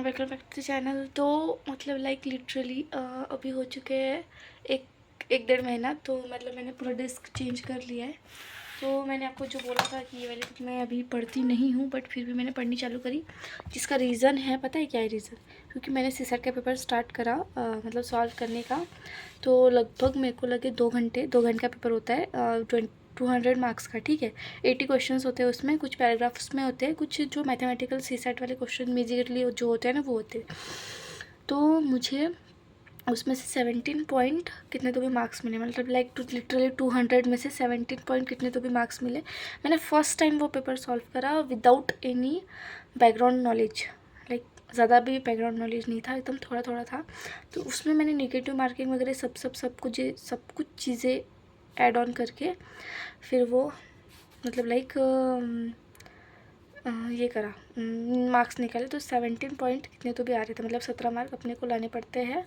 Welcome back to the channel. तो मतलब like literally अभी हो चुके हैं एक डेढ़ महीना। तो मतलब मैंने पूरा डेस्क चेंज कर लिया है। तो मैंने आपको जो बोला था कि ये वाली बुक मैं अभी पढ़ती नहीं हूँ, बट फिर भी मैंने पढ़नी चालू करी। जिसका रीज़न है, पता है क्या है रीज़न? क्योंकि मैंने सीसेट का पेपर स्टार्ट करा मतलब सॉल्व करने का। तो लगभग मेरे को लगे 2 घंटे का पेपर होता है 200 मार्क्स का, ठीक है। 80 क्वेश्चंस होते हैं उसमें, कुछ पैराग्राफ्स में होते हैं, कुछ जो मैथमेटिकल सीसेट वाले क्वेश्चन मेजरली जो होते हैं ना वो होते हैं। तो मुझे उसमें से 17 पॉइंट कितने तो भी मार्क्स मिले, मतलब लाइक लिटरली 200 में से 17 पॉइंट कितने तो भी मार्क्स मिले। मैंने फर्स्ट टाइम वो पेपर सॉल्व करा without any background knowledge, like ज़्यादा भी बैकग्राउंड नॉलेज नहीं था, एकदम थोड़ा थोड़ा था। तो उसमें मैंने नेगेटिव मार्किंग वगैरह सब कुछ चीज़ें ऐड ऑन करके फिर वो मतलब लाइक ये करा, मार्क्स निकाले। तो 17 पॉइंट कितने तो भी आ रहे थे, मतलब 17 मार्क अपने को लाने पड़ते हैं,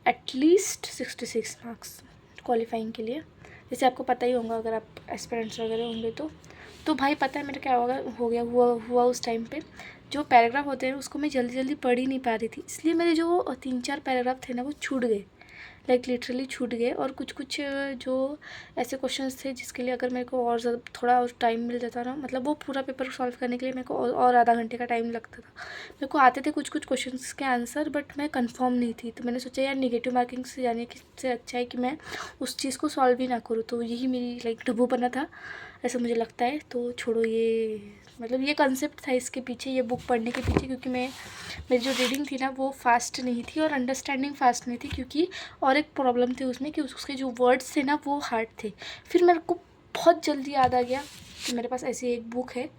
एटलीस्ट 66 मार्क्स क्वालिफाइंग के लिए। जैसे आपको पता ही होगा अगर आप एस्पिरेंट्स वगैरह होंगे तो भाई पता है मेरा क्या हुआ उस टाइम पे। जो पैराग्राफ होते हैं उसको मैं जल्दी जल्दी पढ़ ही नहीं पा रही थी, इसलिए मेरे जो 3-4 पैराग्राफ थे ना वो छूट गए, लाइक लिटरली छूट गए। और कुछ जो ऐसे क्वेश्चंस थे जिसके लिए अगर मेरे को और ज़्यादा थोड़ा और टाइम मिल जाता ना, मतलब वो पूरा पेपर सॉल्व करने के लिए मेरे को और आधा घंटे का टाइम लगता था। मेरे को आते थे कुछ क्वेश्चंस के आंसर, बट मैं कंफर्म नहीं थी। तो मैंने सोचा यार नेगेटिव मार्किंग से जाने से अच्छा है कि मैं उस चीज़ को सॉल्व ही ना करूँ। तो यही मेरी लाइक डब्बूपना था, ऐसा मुझे लगता है। तो छोड़ो, ये मतलब ये कंसेप्ट था इसके पीछे, ये बुक पढ़ने के पीछे, क्योंकि मेरी जो रीडिंग थी ना वो फास्ट नहीं थी और अंडरस्टैंडिंग फास्ट नहीं थी। क्योंकि और एक प्रॉब्लम थी उसमें कि उसके जो वर्ड्स थे ना वो हार्ड थे। फिर मेरे को बहुत जल्दी याद आ गया कि मेरे पास ऐसी एक बुक है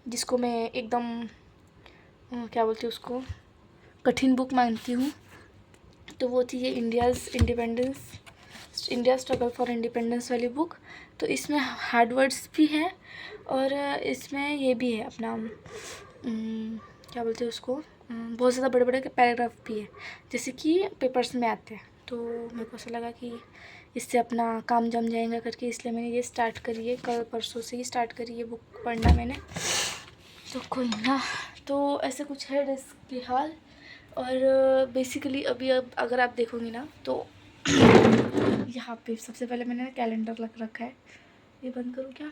जिसको मैं एकदम क्या बोलती हूँ उसको, कठिन बुक मानती हूँ। तो वो थी ये इंडिया स्ट्रगल फॉर इंडिपेंडेंस वाली बुक। तो इसमें हार्ड वर्ड्स भी हैं और इसमें ये भी है अपना क्या बोलते हैं उसको, बहुत ज़्यादा बड़े बड़े पैराग्राफ भी है जैसे कि पेपर्स में आते हैं। तो मेरे को ऐसा लगा कि इससे अपना काम जम जाएगा करके, इसलिए मैंने ये स्टार्ट करी है, कल परसों से ही स्टार्ट करी है बुक पढ़ना मैंने। तो कोई ना, तो ऐसे कुछ है डेस्क के हाल। और बेसिकली अभी अब अगर आप देखोगे ना तो यहाँ पे सबसे पहले मैंने कैलेंडर रख रखा है। ये बंद करूँ क्या?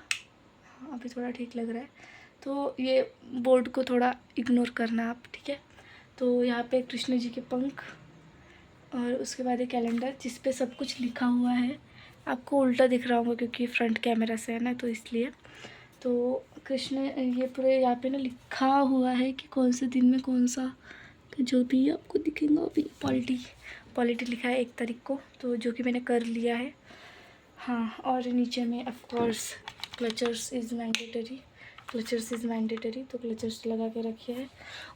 हाँ अभी थोड़ा ठीक लग रहा है। तो ये बोर्ड को थोड़ा इग्नोर करना आप, ठीक है। तो यहाँ पे कृष्ण जी के पंख और उसके बाद एक कैलेंडर जिस पे सब कुछ लिखा हुआ है। आपको उल्टा दिख रहा होगा क्योंकि फ्रंट कैमरा से है ना, तो इसलिए। तो कृष्ण ये पूरे यहाँ पे ना लिखा हुआ है कि कौन से दिन में कौन सा, तो जो भी आपको दिखेगा अभी पॉलिटी लिखा है 1 तारीख को, तो जो कि मैंने कर लिया है। हाँ, और नीचे में of course clutchers is mandatory, तो क्लचर्स लगा के रखे हैं।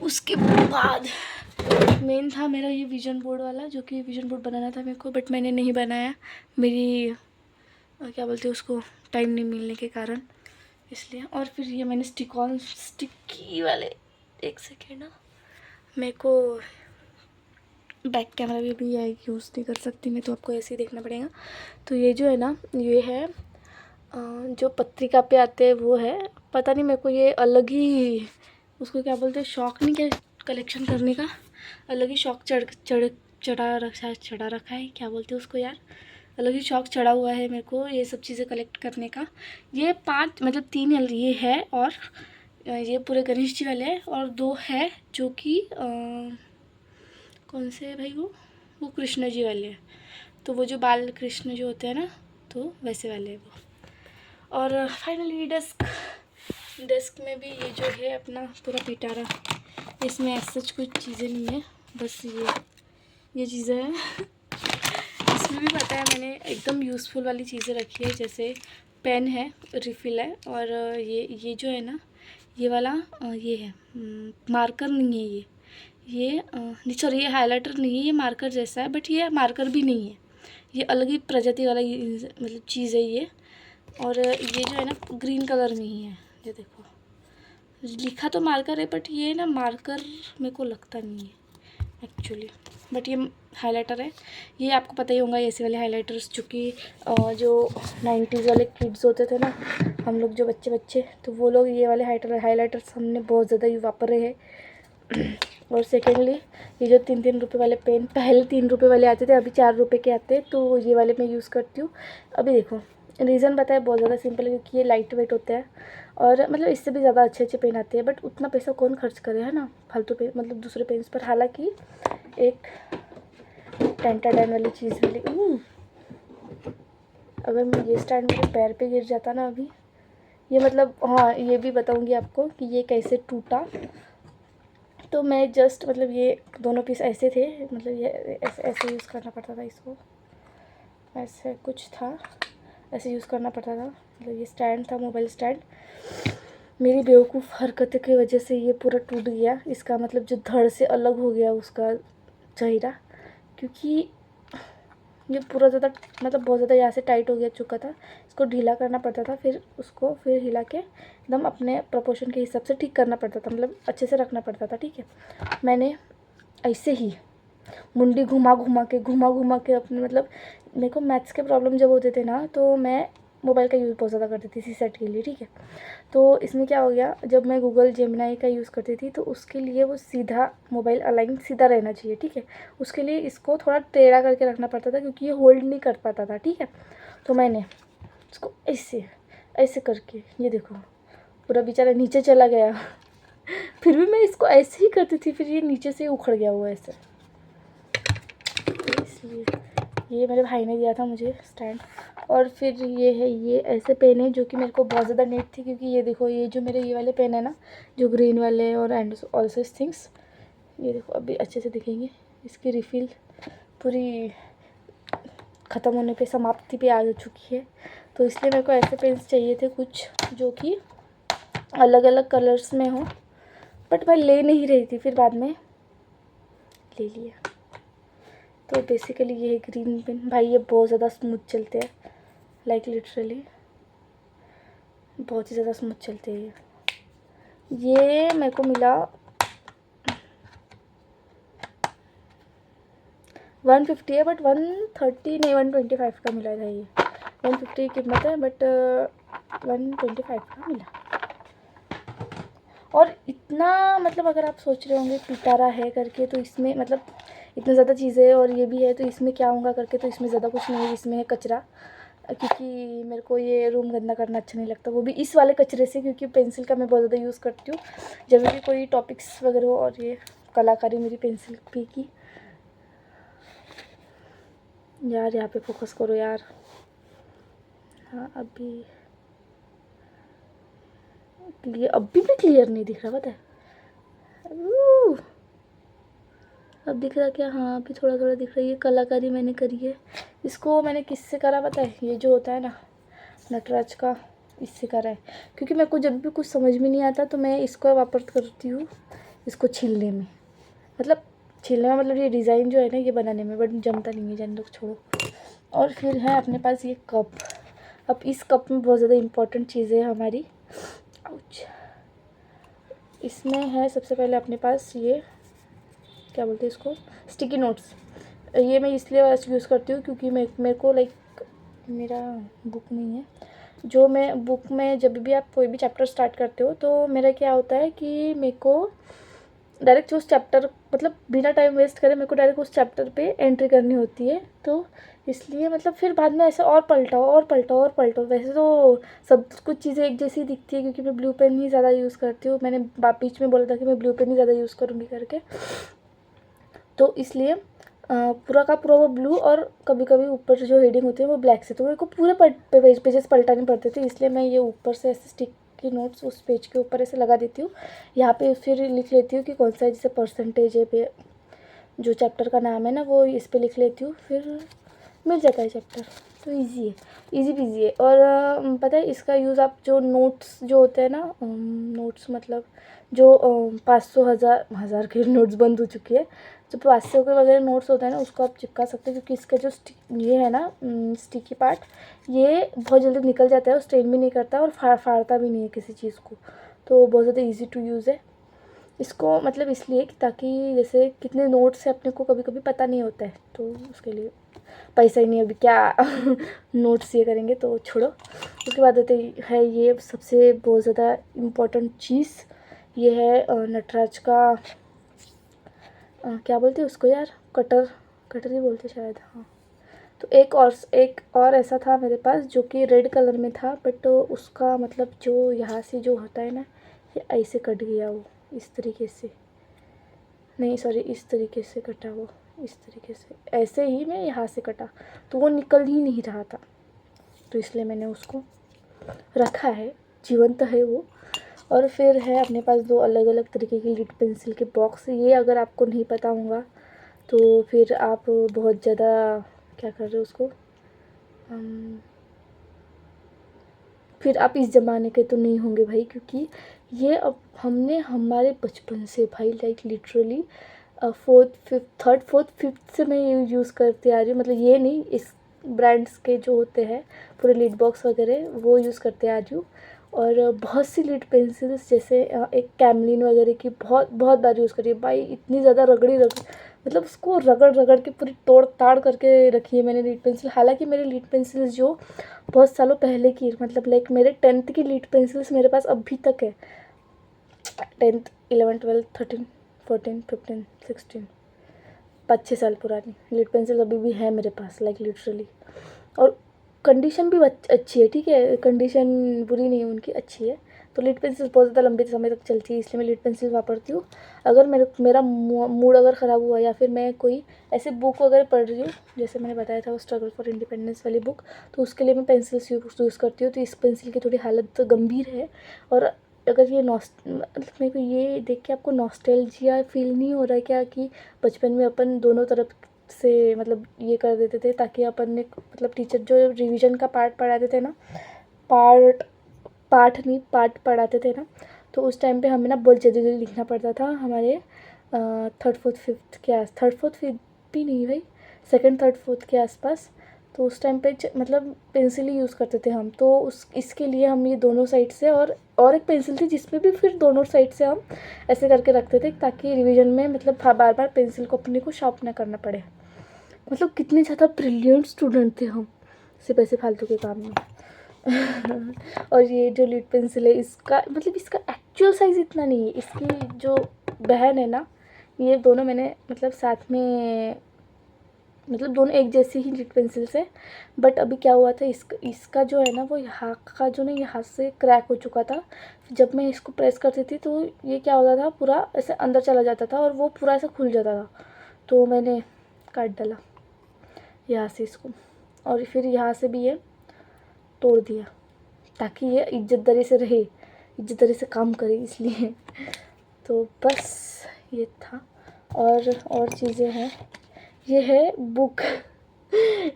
उसके बाद मेन था मेरा ये विजन बोर्ड वाला, जो कि विजन बोर्ड बनाना था मेरे को, बट मैंने नहीं बनाया, मेरी क्या बोलते हैं उसको, टाइम नहीं मिलने के कारण, इसलिए। और फिर ये मैंने स्टिकी वाले, एक सेकेंड ना, मेरे को बैक कैमरा भी यूज़ नहीं कर सकती मैं, तो आपको ऐसे ही देखना पड़ेगा। तो ये जो है ना, ये है जो पत्रिका पे आते हैं वो है। पता नहीं मेरे को ये अलग ही उसको क्या बोलते हैं, शौक नहीं क्या कलेक्शन करने का, अलग ही शौक चढ़ा रखा है, क्या बोलते हैं उसको यार, अलग ही शौक चढ़ा हुआ है मेरे को ये सब चीज़ें कलेक्ट करने का। ये 5 मतलब 3 ये है, और ये पूरे गणेश जी वाले हैं, और 2 है जो कि कौन से है भाई, वो कृष्ण जी वाले हैं। तो वो जो बाल कृष्ण जो होते हैं ना, तो वैसे वाले हैं वो। और फाइनली डेस्क में भी ये जो है अपना पूरा पिटारा, इसमें ऐसा कुछ चीज़ें नहीं है, बस ये चीज़ें हैं। इसमें भी पता है मैंने एकदम यूज़फुल वाली चीज़ें रखी है, जैसे पेन है, रिफ़िल है, और ये जो है ना, ये वाला ये है मार्कर नहीं है, ये नहीं सॉरी, ये हाइलाइटर नहीं है, ये मार्कर जैसा है, बट ये मार्कर भी नहीं है, ये अलग ही प्रजाति वाला मतलब चीज़ है ये। और ये जो है ना ग्रीन कलर में ही है, ये देखो लिखा तो मार्कर है, बट ये ना मार्कर मेरे को लगता नहीं है एक्चुअली, बट ये हाइलाइटर है। ये आपको पता ही होगा, ऐसे वाले हाइलाइटर्स जो कि जो 90s वाले किड्स होते थे ना, हम लोग जो बच्चे तो वो लोग ये वाले हाइलाइटर्स हमने बहुत ज़्यादा वापरे हैं। और सेकेंडली ये जो 3-3 रुपये वाले पेन, पहले 3 रुपये वाले आते थे, अभी 4 रुपये के आते हैं, तो ये वाले मैं यूज़ करती हूँ। अभी देखो रीज़न पता है, बहुत ज़्यादा सिंपल है, क्योंकि ये लाइट वेट होते हैं और मतलब इससे भी ज़्यादा अच्छे अच्छे पेन आते हैं, बट उतना पैसा कौन खर्च करे, है ना, फालतू पे मतलब दूसरे पेन्स पर। हालांकि एक टेंटाडैन वाली चीज़ मिली, अगर मैं ये स्टैंड मेरे पैर पे गिर जाता ना अभी, ये मतलब हाँ ये भी बताऊँगी आपको कि ये कैसे टूटा। तो मैं जस्ट मतलब ये दोनों पीस ऐसे थे, मतलब ये ऐसे ऐसे यूज़ करना पड़ता था इसको, ऐसे कुछ था, ऐसे यूज़ करना पड़ता था। मतलब ये स्टैंड था, मोबाइल स्टैंड, मेरी बेवकूफ़ हरकतों की वजह से ये पूरा टूट गया। इसका मतलब जो धड़ से अलग हो गया उसका चेहरा, क्योंकि ये पूरा ज़्यादा मतलब बहुत ज़्यादा यहाँ से टाइट हो गया चुका था। इसको ढीला करना पड़ता था, फिर उसको फिर हिला के एकदम अपने प्रोपोर्शन के हिसाब से ठीक करना पड़ता था, मतलब अच्छे से रखना पड़ता था। ठीक है, मैंने ऐसे ही मुंडी घुमा घुमा के अपने मतलब, मेरे को मैथ्स के प्रॉब्लम जब होते थे ना, तो मैं मोबाइल का यूज़ बहुत ज़्यादा करती थी सी सेट के लिए। ठीक है, तो इसमें क्या हो गया, जब मैं गूगल जेमिनाई का यूज़ करती थी तो उसके लिए वो सीधा मोबाइल अलाइन सीधा रहना चाहिए। ठीक है, उसके लिए इसको थोड़ा टेढ़ा करके रखना पड़ता था, क्योंकि ये होल्ड नहीं कर पाता था। ठीक है, तो मैंने इसको ऐसे ऐसे करके, ये देखो पूरा बेचारा नीचे चला गया फिर भी मैं इसको ऐसे ही करती थी, फिर ये नीचे से उखड़ गया हुआ ऐसे। इसलिए ये मेरे भाई ने दिया था मुझे स्टैंड। और फिर ये है, ये ऐसे पेन है जो कि मेरे को बहुत ज़्यादा नीड थी, क्योंकि ये देखो ये जो मेरे ये वाले पेन है ना, जो ग्रीन वाले और एंड ऑल्सो थिंग्स, ये देखो अभी अच्छे से दिखेंगे, इसकी रिफ़िल पूरी ख़त्म होने पे, समाप्ति पे आ चुकी है। तो इसलिए मेरे को ऐसे पेन्स चाहिए थे कुछ जो कि अलग अलग कलर्स में हो, बट मैं ले नहीं रही थी, फिर बाद में ले लिया। तो बेसिकली ये है ग्रीन पेन। भाई ये बहुत ज़्यादा स्मूथ चलते हैं, लाइक लिटरली बहुत ही ज़्यादा स्मूथ चलते हैं। ये मेरे को मिला 150 है, बट 130 नहीं 125 का मिला था। ये 150 की कीमत है, बट 125 का मिला। और इतना मतलब अगर आप सोच रहे होंगे पिटारा है करके, तो इसमें मतलब इतनी ज़्यादा चीज़ें और ये भी है, तो इसमें क्या होगा करके, तो इसमें ज़्यादा कुछ नहीं है, इसमें है कचरा। क्योंकि मेरे को ये रूम गंदा करना अच्छा नहीं लगता, वो भी इस वाले कचरे से, क्योंकि पेंसिल का मैं बहुत ज़्यादा यूज़ करती हूँ जब भी कोई टॉपिक्स वगैरह हो। और ये कलाकारी मेरी पेंसिल पे की, यार यहाँ पे फोकस करो यार। हाँ अभी क्लियर, अभी भी क्लियर नहीं दिख रहा, पता है। अब दिख रहा क्या? हाँ अभी थोड़ा थोड़ा दिख रहा है। ये कलाकारी मैंने करी है, इसको मैंने किससे करा पता है? ये जो होता है ना नटराज का, इससे करा है। क्योंकि मेरे को जब भी कुछ समझ में नहीं आता तो मैं इसको वापर करती हूँ, इसको छीलने में, मतलब छीलने में मतलब ये डिज़ाइन जो है ना ये बनाने में, बट जमता नहीं है, जान दो छोड़ो। और फिर है अपने पास ये कप। अब इस कप में बहुत ज़्यादा इम्पोर्टेंट चीज़ें हैं हमारी। आउच। इसमें है सबसे पहले अपने पास ये क्या बोलते हैं इसको, स्टिकी नोट्स। ये मैं इसलिए यूज़ करती हूँ क्योंकि मेरे को लाइक मेरा बुक नहीं है, जो मैं बुक में जब भी आप कोई भी चैप्टर स्टार्ट करते हो तो मेरा क्या होता है कि मेरे को डायरेक्ट उस चैप्टर मतलब बिना टाइम वेस्ट करे मेरे को डायरेक्ट उस चैप्टर पे एंट्री करनी होती है। तो इसलिए मतलब फिर बाद में ऐसे और पलटाओ। वैसे तो सब कुछ चीज़ें एक जैसी दिखती है, क्योंकि मैं ब्लू पेन ही ज़्यादा यूज़ करती हूँ। मैंने बीच में बोला था कि मैं ब्लू पेन ही ज़्यादा यूज़ करूँगी करके, तो इसलिए पूरा का पूरा वो ब्लू, और कभी कभी ऊपर जो हेडिंग होती है वो ब्लैक से, तो मेरे को पूरे पेजेस पलटाने पड़ते थे। इसलिए मैं ये ऊपर से ऐसे स्टिक की नोट्स उस पेज के ऊपर ऐसे लगा देती हूँ। यहाँ पे फिर लिख लेती हूँ कि कौन सा जैसे परसेंटेज है पे, जो चैप्टर का नाम है ना वो इस पर लिख लेती हूँ, फिर मिल जाता है चैप्टर। तो इजी है, इजी पीजी है। और पता है इसका यूज़ आप जो नोट्स जो होते हैं ना, नोट्स मतलब जो 500 हज़ार के नोट्स बंद हो चुकी है, जो 500 के वगैरह नोट्स होते हैं ना उसको आप चिपका सकते हैं, क्योंकि इसका जो ये है ना स्टिकी पार्ट, ये बहुत जल्दी निकल जाता है और स्ट्रेन भी नहीं करता और फाड़ता भी नहीं है किसी चीज़ को। तो बहुत ज़्यादा ईजी टू यूज़ है इसको, मतलब इसलिए कि ताकि जैसे कितने नोट्स है अपने को कभी कभी पता नहीं होता है, तो उसके लिए पैसा ही नहीं अभी क्या नोट्स ये करेंगे, तो छोड़ो। उसके बाद होते है ये सबसे बहुत ज़्यादा इम्पोर्टेंट चीज़, ये है नटराज का क्या बोलते हैं उसको यार, कटर, कटर ही बोलते शायद, हाँ। तो एक और ऐसा था मेरे पास जो कि रेड कलर में था, बट उसका मतलब जो यहाँ से जो होता है ना, ये ऐसे कट गया वो, इस तरीके से, नहीं सॉरी, इस तरीके से कटा वो, इस तरीके से, ऐसे ही मैं यहाँ से कटा, तो वो निकल ही नहीं रहा था, तो इसलिए मैंने उसको रखा है, जीवंत है वो। और फिर है अपने पास दो अलग अलग तरीके की लिड पेंसिल के बॉक्स। ये अगर आपको नहीं पता होगा तो फिर आप बहुत ज़्यादा क्या कर रहे हो उसको, फिर आप इस ज़माने के तो नहीं होंगे भाई, क्योंकि ये अब हमने हमारे बचपन से भाई, like literally fourth fifth, third fourth fifth से मैं ये यूज़ करती आ रही हूँ, मतलब ये नहीं, इस ब्रांड्स के जो होते हैं पूरे लिड बॉक्स वगैरह वो यूज़ करते आ रही हूँ। और बहुत सी लिड पेंसिल्स जैसे एक कैमलिन वगैरह की बहुत बहुत बार यूज़ करी है भाई, इतनी ज़्यादा रगड़ी मतलब उसको रगड़ रगड़ के पूरी तोड़ ताड़ करके रखी है मैंने लीड पेंसिल। हालांकि मेरी लीड पेंसिल्स जो बहुत सालों पहले की, मतलब लाइक मेरे 10th की लीड पेंसिल्स मेरे पास अभी तक है, 10th 11 12 13 14 15 16, 5-6 साल पुरानी लीड पेंसिल अभी भी है मेरे पास, लाइक लिटरली। और कंडीशन भी अच्छी है, ठीक है, कंडीशन बुरी नहीं है उनकी, अच्छी है। तो लीड पेंसिल बहुत ज़्यादा लंबे समय तक चलती है, इसलिए मैं लीड पेंसिल वापरती हूँ। अगर मेरा मूड अगर ख़राब हुआ या फिर मैं कोई ऐसे बुक वगैरह पढ़ रही हूँ, जैसे मैंने बताया था वो स्ट्रगल फॉर इंडिपेंडेंस वाली बुक, तो उसके लिए मैं पेंसिल्स यूज़ करती हूँ। तो इस पेंसिल की थोड़ी हालत तो गंभीर है। और अगर ये मतलब मेरे को ये देख के आपको नॉस्टैल्जिया फील नहीं हो रहा है क्या, कि बचपन में अपन दोनों तरफ से मतलब ये कर देते थे, ताकि अपन ने मतलब टीचर जो रिवीजन का पार्ट पढ़ाते थे ना, पार्ट पाठ नहीं पार्ट पढ़ाते थे ना, तो उस टाइम पे हमें ना बहुत जल्दी जल्दी लिखना पड़ता था। हमारे थर्ड फोर्थ फिफ्थ के थर्ड फोर्थ फिफ्थ भी नहीं भाई, सेकंड थर्ड फोर्थ के आसपास। तो उस टाइम पे मतलब पेंसिल ही यूज़ करते थे हम, तो उस इसके लिए हम ये दोनों साइड से, और एक पेंसिल थी जिसमें भी फिर दोनों साइड से हम ऐसे करके रखते थे, ताकि रिवीजन में मतलब बार बार पेंसिल को अपने को शार्प ना करना पड़े। मतलब कितने ज़्यादा ब्रिलियंट स्टूडेंट थे हम, सिर्फ ऐसे फालतू के काम में। और ये जो लीड पेंसिल है, इसका मतलब इसका एक्चुअल साइज़ इतना नहीं है, इसकी जो बहन है ना, ये दोनों मैंने मतलब साथ में, मतलब दोनों एक जैसी ही लीड पेंसिल्स है। बट अभी क्या हुआ था, इसका जो है ना, वो यहाँ का जो ना, यहाँ से क्रैक हो चुका था। जब मैं इसको प्रेस करती थी तो ये क्या होता था, पूरा ऐसे अंदर चला जाता था और वो पूरा ऐसे खुल जाता था। तो मैंने काट डाला यहाँ से इसको, और फिर यहाँ से भी ये तोड़ दिया, ताकि ये इज्जतदारी से रहे, इज्जतदारी से काम करे, इसलिए। तो बस ये था। और चीज़ें हैं, ये है बुक।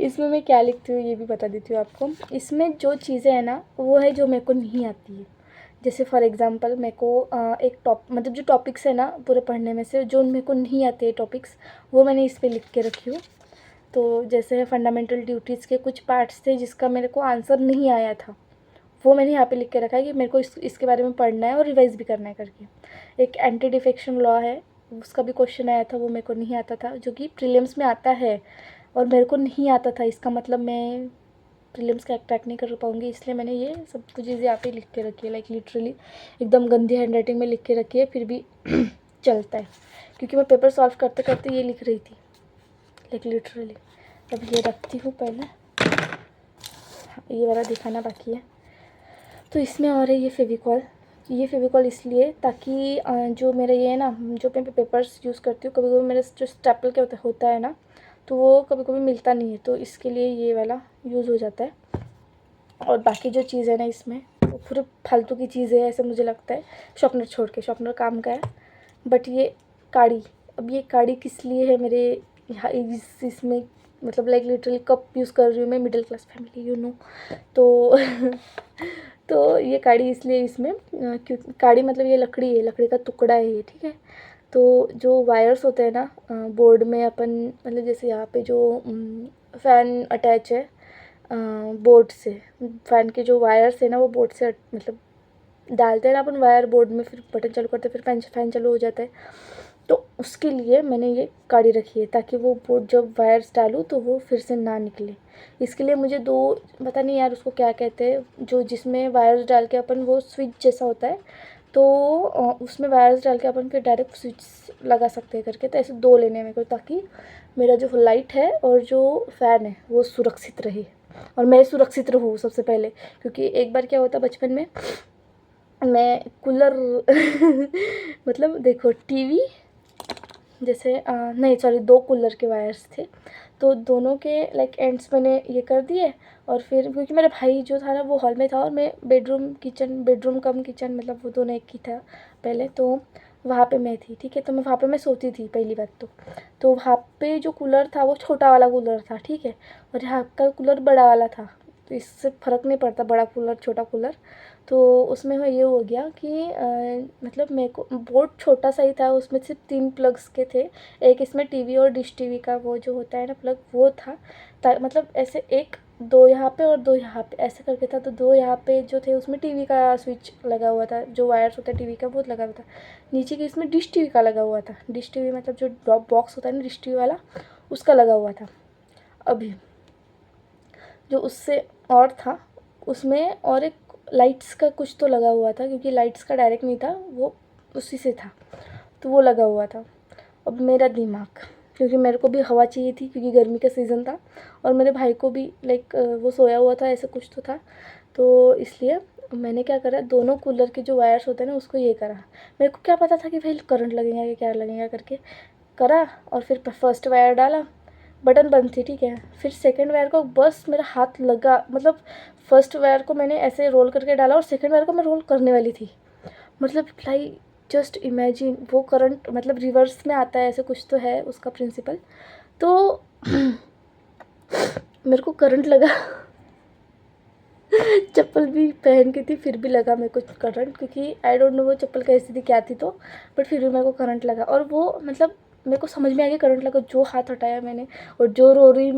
इसमें मैं क्या लिखती हूँ ये भी बता देती हूँ आपको। इसमें जो चीज़ें हैं ना, वो है जो मेरे को नहीं आती है। जैसे फॉर एग्ज़ाम्पल मेरे को एक मतलब जो टॉपिक्स है ना पूरे पढ़ने में से, जो मेरे को नहीं आते हैं टॉपिक्स, वो मैंने इस पर लिख के रखी हूँ। तो जैसे फंडामेंटल ड्यूटीज़ के कुछ पार्ट्स थे जिसका मेरे को आंसर नहीं आया था, वो मैंने यहाँ पे लिख के रखा है कि मेरे को इसके बारे में पढ़ना है और रिवाइज़ भी करना है करके। एक एंटी डिफेक्शन लॉ है, उसका भी क्वेश्चन आया था, वो मेरे को नहीं आता था, जो कि प्रीलिम्स में आता है और मेरे को नहीं आता था। इसका मतलब मैं प्रीलिम्स का क्रैक नहीं कर पाऊँगी, इसलिए मैंने ये सब कुछ चीज़ें यहाँ पे लिख के रखी है, लाइक लिटरली एकदम गंदी हैंडराइटिंग में लिख के रखी है, फिर भी चलता है, क्योंकि मैं पेपर सॉल्व करते करते ये लिख रही थी, लाइक लिटरली। अब ये रखती हूँ पहले, ये वाला दिखाना बाकी है। तो इसमें और है ये फेविकॉल इसलिए ताकि जो मेरा ये है ना, जो मैं पेपर्स यूज़ करती हूँ, कभी कभी मेरा जो स्टेपल क्या होता है ना, तो वो कभी कभी मिलता नहीं है, तो इसके लिए ये वाला यूज़ हो जाता है। और बाकी जो चीज़ है ना इसमें, वो पूरे फालतू की चीज़ें है ऐसा मुझे लगता है, शॉर्पनर छोड़ के। शॉर्पनर काम का है, बट ये काड़ी, अब ये काड़ी किस लिए है मेरे यहाँ इसमें, मतलब लाइक लिटरली कप यूज़ कर रही हूँ मैं, middle class family you know. तो तो ये काड़ी इसलिए इसमें, क्यों काड़ी मतलब ये लकड़ी है, लकड़ी का टुकड़ा है ये, ठीक है। तो जो वायर्स होते हैं ना बोर्ड में, अपन मतलब जैसे यहाँ पे जो फ़ैन अटैच है बोर्ड से, फ़ैन के जो वायर्स है ना वो बोर्ड से मतलब डालते हैं ना अपन वायर बोर्ड में, फिर बटन चालू करते हैं, फिर फ़ैन चालू हो जाता है। तो उसके लिए मैंने ये काड़ी रखी है, ताकि वो बोर्ड जब वायर्स डालूँ तो वो फिर से ना निकले। इसके लिए मुझे दो, पता नहीं यार उसको क्या कहते हैं, जो जिसमें वायर्स डाल के अपन, वो स्विच जैसा होता है, तो उसमें वायर्स डाल के अपन फिर डायरेक्ट स्विच लगा सकते हैं करके। तो ऐसे 2 लेने हैं मेरे को, ताकि मेरा जो लाइट है और जो फ़ैन है वो सुरक्षित रहे और मैं सुरक्षित रहूँ सबसे पहले। क्योंकि एक बार क्या होता बचपन में, मैं कूलर मतलब देखो टीवी जैसे नहीं सॉरी 2 कूलर के वायर्स थे, तो दोनों के लाइक एंड्स मैंने ये कर दिए। और फिर क्योंकि मेरा भाई जो था ना वो हॉल में था और मैं बेडरूम कम किचन मतलब वो दोनों एक ही था पहले, तो वहाँ पे मैं थी, ठीक है। तो मैं वहाँ पे मैं सोती थी पहली बात तो वहाँ पे जो कूलर था वो छोटा वाला कूलर था, ठीक है। और यहाँ का कूलर बड़ा वाला था, तो इससे फ़र्क नहीं पड़ता बड़ा कूलर छोटा कूलर। तो उसमें ये हो गया कि मतलब मेरे को बोर्ड छोटा सा ही था, उसमें सिर्फ 3 प्लग्स के थे। एक इसमें टीवी और डिश टीवी का वो जो होता है ना प्लग, वो था। मतलब ऐसे 1 2 यहाँ पे और 2 यहाँ पे ऐसे करके था। तो 2 यहाँ पे जो थे उसमें टीवी का स्विच लगा हुआ था, जो वायर्स होता है टीवी का वो लगा हुआ था। नीचे की इसमें डिश टीवी का लगा हुआ था। डिश टीवी मतलब जो ड्रॉप बॉक्स होता है ना डिश टीवी वाला, उसका लगा हुआ था। अभी जो उससे और था उसमें और एक लाइट्स का कुछ तो लगा हुआ था, क्योंकि लाइट्स का डायरेक्ट नहीं था, वो उसी से था, तो वो लगा हुआ था। अब मेरा दिमाग, क्योंकि मेरे को भी हवा चाहिए थी क्योंकि गर्मी का सीज़न था, और मेरे भाई को भी लाइक वो सोया हुआ था, ऐसा कुछ तो था। तो इसलिए मैंने क्या करा, दोनों कूलर के जो वायर्स होते हैं ना उसको ये करा। मेरे को क्या पता था कि भाई करंट लगेगा कि क्या लगेगा करके करा। और फिर फर्स्ट वायर डाला, बटन बंद थी, ठीक है। फिर सेकंड वायर को बस मेरा हाथ लगा, मतलब फर्स्ट वायर को मैंने ऐसे रोल करके डाला और सेकंड वायर को मैं रोल करने वाली थी। मतलब लाइक जस्ट इमेजिन, वो करंट मतलब रिवर्स में आता है, ऐसे कुछ तो है उसका प्रिंसिपल। तो मेरे को करंट लगा चप्पल भी पहन की थी फिर भी लगा मेरे को करंट, क्योंकि आई डोंट नो वो चप्पल कैसी थी क्या थी, तो बट फिर भी मेरे को करंट लगा। और वो मतलब मेरे को समझ में आ गया करंट लगा, जो हाथ हटाया मैंने, और जो रो रही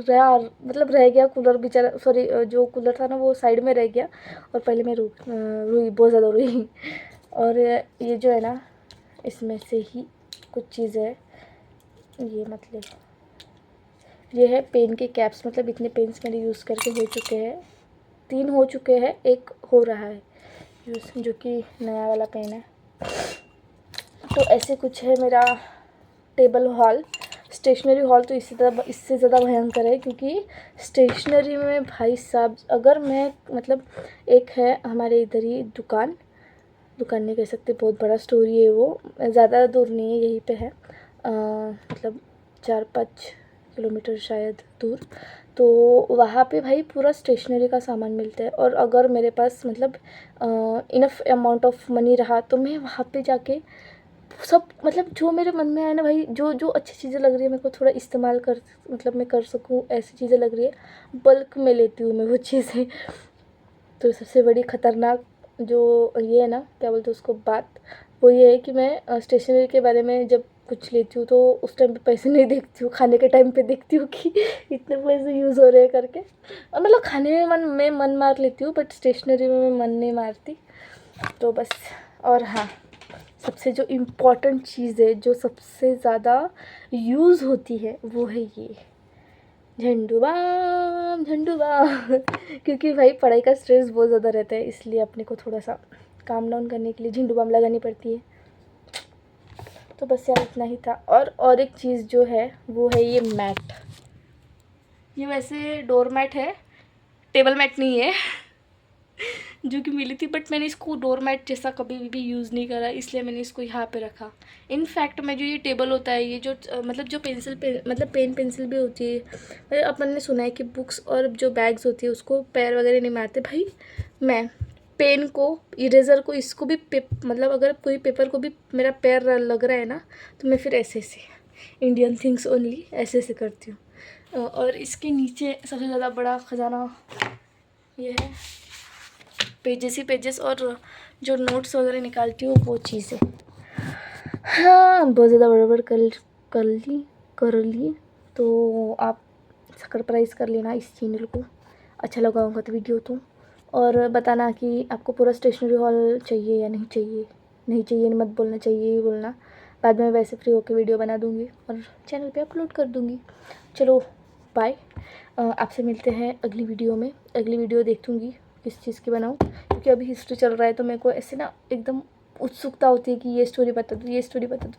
रहा, मतलब रह गया कूलर बेचारा, सॉरी जो कूलर था ना वो साइड में रह गया। और पहले मैं रोई, बहुत ज़्यादा रोई। और ये जो है ना इसमें से ही कुछ चीज़ें है, ये मतलब ये है पेन के कैप्स, मतलब इतने पेन्स मैंने यूज़ करके हो चुके हैं, 3 हो चुके हैं, एक हो रहा है यूज़, जो कि नया वाला पेन है। तो ऐसे कुछ है मेरा टेबल हॉल। स्टेशनरी हॉल तो इससे ज़्यादा भयंकर है, क्योंकि स्टेशनरी में भाई साहब, अगर मैं मतलब एक है हमारे इधर ही दुकान नहीं कह सकते, बहुत बड़ा स्टोरी है वो, ज़्यादा दूर नहीं है, यहीं पे है मतलब 4-5 किलोमीटर शायद दूर। तो वहाँ पे भाई पूरा स्टेशनरी का सामान मिलता है। और अगर मेरे पास मतलब इनफ अमाउंट ऑफ मनी रहा तो मैं वहाँ पे जाके सब मतलब जो मेरे मन में आए ना भाई, जो जो अच्छी चीज़ें लग रही है मेरे को थोड़ा इस्तेमाल कर, मतलब मैं कर सकूँ, ऐसी चीज़ें लग रही है बल्क में लेती हूँ मैं वो चीज़ें। तो सबसे बड़ी ख़तरनाक जो ये है ना, क्या बोलते हैं उसको, बात, वो ये है कि मैं स्टेशनरी के बारे में जब कुछ लेती हूँ तो उस टाइम पे पैसे नहीं देखती हूँ, खाने के टाइम पे देखती हूँ कि इतने पैसे यूज़ हो रहे हैं करके। और मतलब खाने में मन मार लेती हूँ, बट स्टेशनरी में मैं मन नहीं मारती। तो बस। और हाँ, सबसे जो इम्पोर्टेंट चीज़ है, जो सबसे ज़्यादा यूज़ होती है, वो है ये झंडू बाम, झंडू बाम। क्योंकि भाई पढ़ाई का स्ट्रेस बहुत ज़्यादा रहता है, इसलिए अपने को थोड़ा सा काम डाउन करने के लिए झंडू बाम लगानी पड़ती है। तो बस यार इतना ही था। और एक चीज़ जो है वो है ये मैट। ये वैसे डोर मैट है, टेबल मैट नहीं है जो कि मिली थी, बट मैंने इसको डोर मैट जैसा कभी भी यूज़ नहीं करा, इसलिए मैंने इसको यहाँ पे रखा। इनफैक्ट मैं जो ये टेबल होता है, ये जो मतलब जो मतलब पेन पेंसिल भी होती है, मतलब अपन ने सुना है कि बुक्स और जो बैग्स होती है उसको पैर वगैरह नहीं मारते, भाई मैं पेन को, इरेज़र को, इसको भी मतलब अगर कोई पेपर को भी मेरा पैर लग रहा है ना, तो मैं फिर ऐसे इंडियन थिंग्स ओनली ऐसे करती हूँ। और इसके नीचे सबसे ज़्यादा बड़ा ख़जाना ये है, पेजेस ही पेजेस, और जो नोट्स वगैरह निकालती हूँ वो चीज़ें। हाँ, बहुत ज़्यादा बड़बड़ कर ली। तो आप सब्सक्राइब कर लेना इस चैनल को, अच्छा लगा होगा तो वीडियो तो, और बताना कि आपको पूरा स्टेशनरी हॉल चाहिए या नहीं चाहिए। नहीं चाहिए मत बोलना, चाहिए ही बोलना, बाद में वैसे फ्री होकर वीडियो बना दूँगी और चैनल पे अपलोड कर दूँगी। चलो बाय, आपसे मिलते हैं अगली वीडियो में। अगली वीडियो देखूँगी किस चीज़ की बनाऊँ, क्योंकि अभी हिस्ट्री चल रहा है तो मेरे को ऐसे ना एकदम उत्सुकता होती है कि ये स्टोरी बता दो, ये स्टोरी बता दो।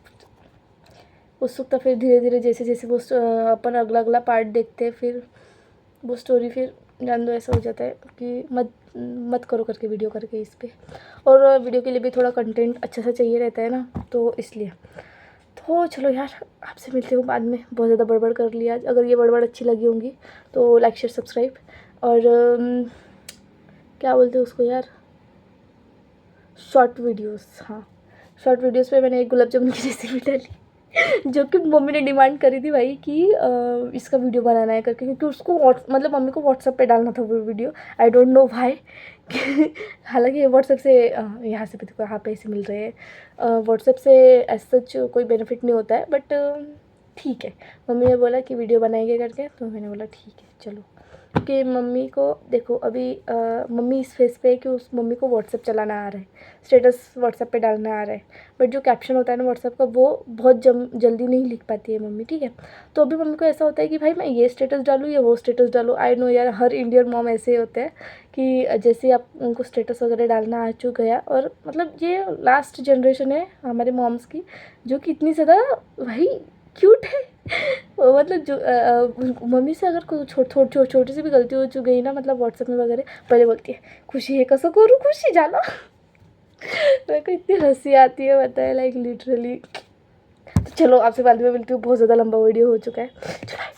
उत्सुकता फिर धीरे धीरे जैसे जैसे वो अपन अगला अगला पार्ट देखते हैं फिर वो स्टोरी फिर जान दो ऐसा हो जाता है कि मत मत करो करके वीडियो करके इस पर। और वीडियो के लिए भी थोड़ा कंटेंट अच्छा सा चाहिए रहता है ना, तो इसलिए। तो चलो यार, आपसे मिलते हूँ बाद में। बहुत ज़्यादा बड़बड़ कर लिया। अगर ये बड़बड़ अच्छी लगी होंगी तो लाइक शेयर सब्सक्राइब। और क्या बोलते हैं उसको यार, शॉर्ट वीडियोस। हाँ, शॉर्ट वीडियोस पे मैंने एक गुलाब जामुन की रेसिपी डाली जो कि मम्मी ने डिमांड करी थी भाई कि इसका वीडियो बनाना है करके, क्योंकि उसको मतलब मम्मी को व्हाट्सएप पे डालना था वो वीडियो। आई डोंट नो भाई हालांकि ये व्हाट्सएप से यहाँ से भी देखो यहाँ पैसे मिल रहे हैं। व्हाट्सएप से एज सच कोई बेनिफिट नहीं होता है, बट ठीक है। मम्मी ने बोला कि वीडियो बनाएंगे करके, तो मैंने बोला ठीक है चलो। कि मम्मी को देखो अभी मम्मी इस फेस पे है कि उस मम्मी को व्हाट्सएप चलाना आ रहा है, स्टेटस व्हाट्सएप पे डालना आ रहा है, बट जो कैप्शन होता है ना व्हाट्सएप का वो बहुत जल्दी नहीं लिख पाती है मम्मी, ठीक है। तो अभी मम्मी को ऐसा होता है कि भाई मैं ये स्टेटस डालूँ या वो स्टेटस डालूँ। आई नो यार, हर इंडियन मॉम ऐसे ही होते हैं कि जैसे आप उनको स्टेटस वगैरह डालना आ चुका गया। और मतलब ये लास्ट जनरेशन है हमारे मॉम्स की जो कि इतनी ज़्यादा भाई क्यूट है मतलब जो मम्मी से अगर कोई छोटी सी भी गलती हो चुकी है ना, मतलब व्हाट्सएप में वगैरह, पहले बोलती है खुशी है कसो करूँ, खुशी जाना मेरे को इतनी हंसी आती है बताए, लाइक लिटरली। तो चलो आपसे बाद में मिलती हूँ, बहुत ज़्यादा लंबा वीडियो हो चुका है। चलो।